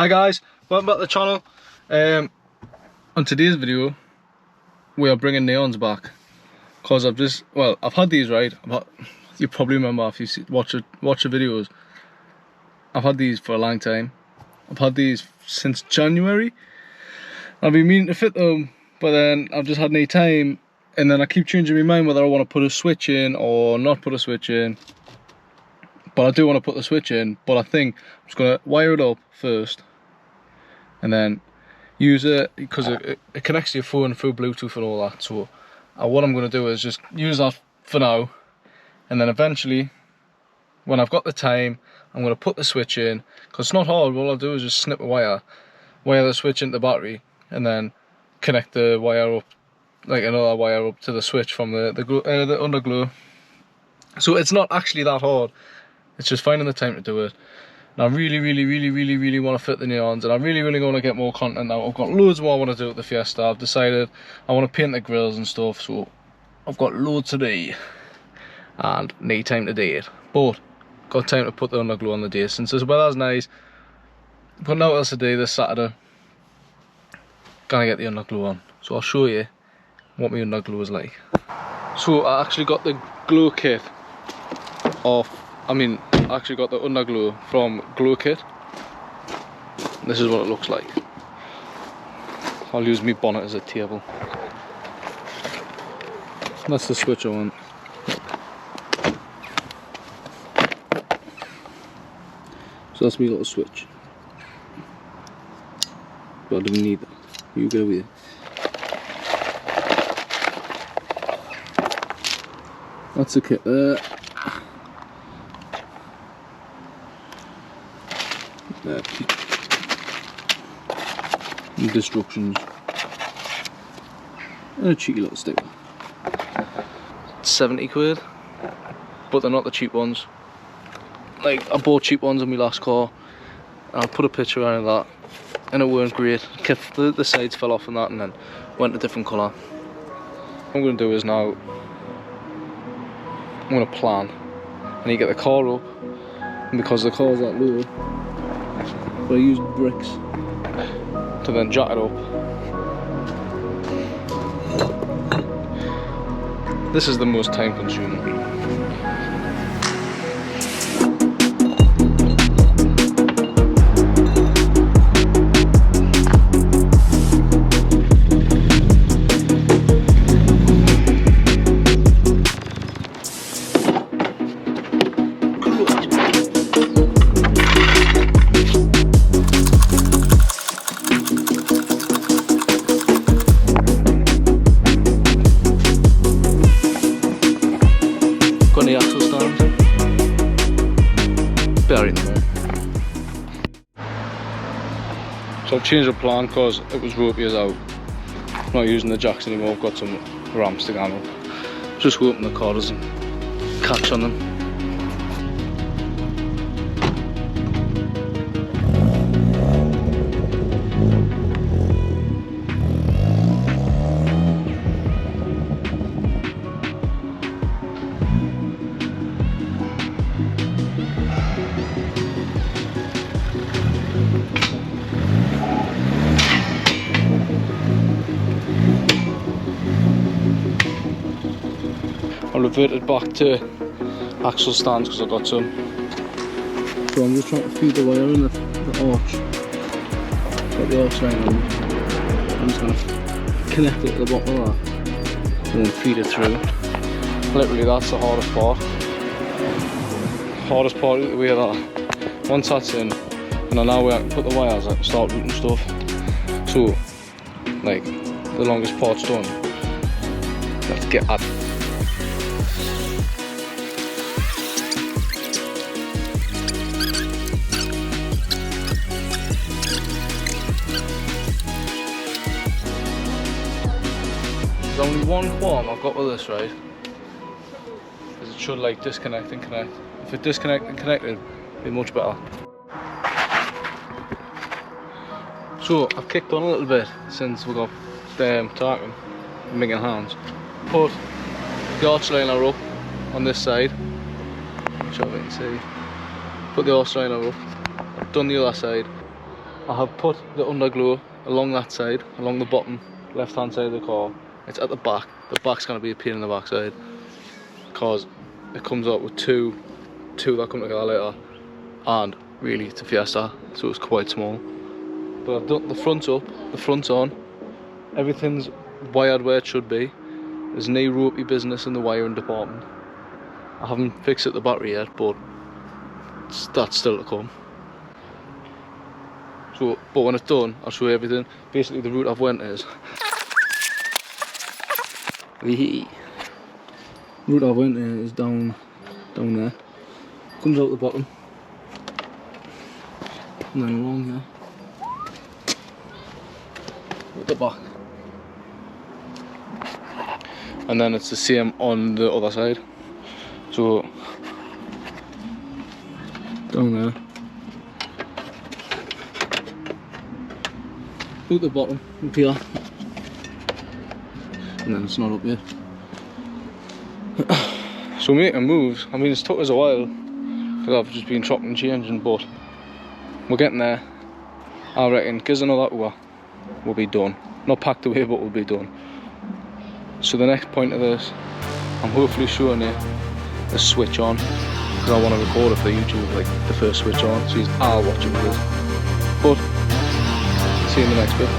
Hi guys, welcome back to the channel. On today's video we are bringing neons back because I've had these, right? You probably remember if you watch the videos. I've had these for a long time. I've had these since January. I've been meaning to fit them, but then I've just had no time, and then I keep changing my mind whether I want to put a switch in or not put a switch in. But I do want to put the switch in, but I think I'm just going to wire it up first and then use it, because it connects to your phone through Bluetooth and all that. So what I'm going to do is just use that for now, and then eventually when I've got the time I'm going to put the switch in, because it's not hard. All I'll do is just snip a wire the switch into the battery, and then connect the wire up, like another wire up to the switch from the underglow. So it's not actually that hard. It's just finding the time to do it. And I really want to fit the neons, and I really want to get more content now. I've got loads more I want to do with the Fiesta. I've decided I want to paint the grills and stuff, so I've got loads to do and need time to do it. But got time to put the underglow on the day, since the weather's nice. Got nothing else to do this Saturday. Gonna get the underglow on, so I'll show you what my underglow is like. So I actually got the glow kit off. I actually got the underglow from Glow Kit. This is what it looks like. I'll use my bonnet as a table. That's the switch I want. So that's my little switch. But I didn't need that. You go with it. That's the kit there. Instructions and a cheeky little sticker. 70 quid, but they're not the cheap ones. Like, I bought cheap ones in my last car, and I put a picture around of that, and it weren't great. The sides fell off and that, and then went a different colour. What I'm going to do is now I'm going to plan. I need to get the car up, and because the car's that low, I use bricks to then jack it up. This is the most time consuming. Got the axle stand. Buried in there. So I've changed the plan because it was ropey as out. I'm not using the jacks anymore. I've got some ramps to go up. Just hoping the car doesn't catch on them. I reverted back to axle stands because I got some. So I'm just trying to feed the wire in the arch. Got the arch line on. I'm just going to connect it to the bottom of that and then feed it through. Literally, that's the hardest part. Hardest part is the way that once that's in, and I know where I can put the wires, I can start routing stuff. So, like, the longest part's done. Let's get at it. There's only one qualm I've got with this, right? Is it should like disconnect and connect. If it disconnect and connected, it'd be much better. So I've kicked on a little bit since we got talking and making hands. Put the arch liner up on this side. Show you can see. Put the arch liner up. Done the other side. I have put the underglow along that side, along the bottom left hand side of the car. It's at the back. The back's going to be a pain in the backside because it comes out with two that come together later, and really it's a Fiesta, so it's quite small. But I've done the front up, the front's on, everything's wired where it should be. There's no ropey business in the wiring department. I haven't fixed it the battery yet, but that's still to come. So, but when it's done, I'll show you everything. Basically, the route I've went is route I've went is down there. Comes out the bottom, and then along here at the back, and then it's the same on the other side. So down there, out the bottom, up here, and then it's not up yet. So making moves, I mean, it's took us a while because I've just been chopping and changing, but we're getting there. I reckon gives another hour, we'll be done. Not packed away, but we'll be done. So the next point of this, I'm hopefully showing you the switch on, because I want to record it for YouTube, like the first switch on, so I'll watch it with us. But see you in the next bit.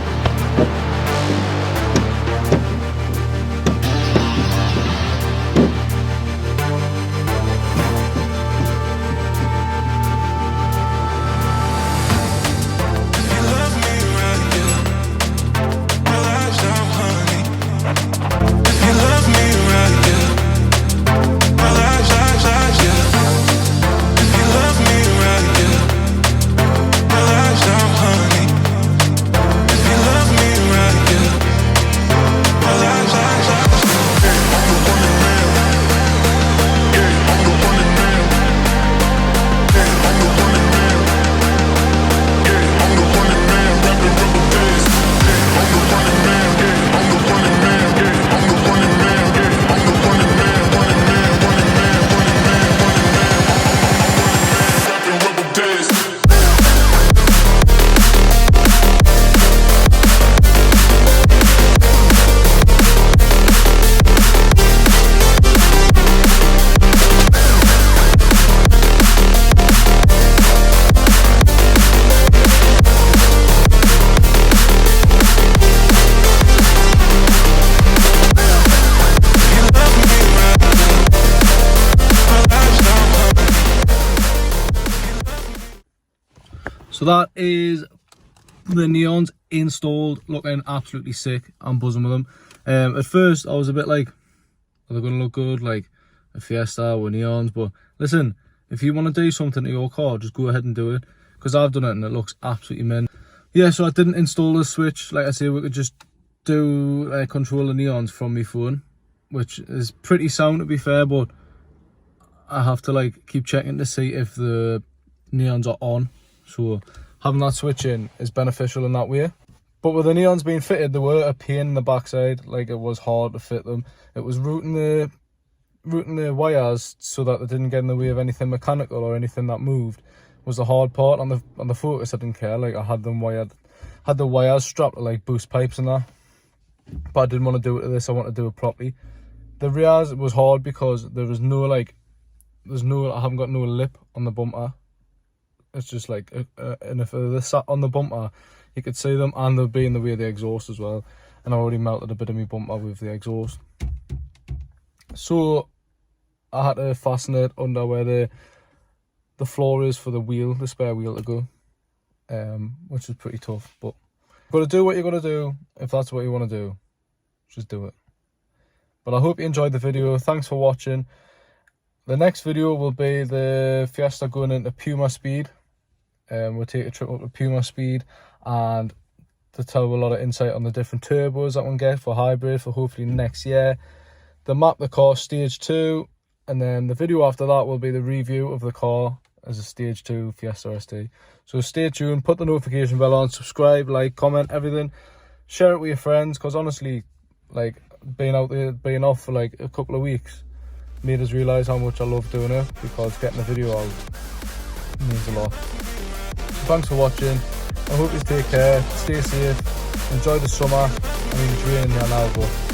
So that is the neons installed, looking absolutely sick. I'm buzzing with them. At first I was a bit like, are they going to look good like a Fiesta with neons? But listen, if you want to do something to your car, just go ahead and do it, because I've done it and it looks absolutely mint. Yeah, so I didn't install the switch. Like I say, we could just do control the neons from my phone, which is pretty sound to be fair, but I have to like keep checking to see if the neons are on. So having that switch in is beneficial in that way. But with the neons being fitted, they were a pain in the backside. Like, it was hard to fit them. It was routing the wires so that they didn't get in the way of anything mechanical or anything that moved was the hard part. On the Focus, I didn't care. Like, I had them wired, had the wires strapped to like boost pipes and that. But I didn't want to do it to this. I wanted to do it properly. The rears was hard because there was no like, I haven't got no lip on the bumper. It's just like, and if they sat on the bumper, you could see them, and they'd be in the way of the exhaust as well. And I already melted a bit of my bumper with the exhaust. So I had to fasten it under where the floor is for the wheel, the spare wheel to go, which is pretty tough. But you've got to do what you've got to do. If that's what you want to do, just do it. But I hope you enjoyed the video. Thanks for watching. The next video will be the Fiesta going into Puma speed. We'll take a trip up to Puma speed and to tell you a lot of insight on the different turbos that one get for hybrid for hopefully next year. The map the car stage 2, and then the video after that will be the review of the car as a stage 2 Fiesta ST. So stay tuned, put the notification bell on, subscribe, like, comment, everything. Share it with your friends, because honestly, like, being out there, being off for like a couple of weeks made us realise how much I love doing it, because getting the video out means a lot. So thanks for watching. I hope you take care, stay safe, enjoy the summer. I mean, it's raining here now, but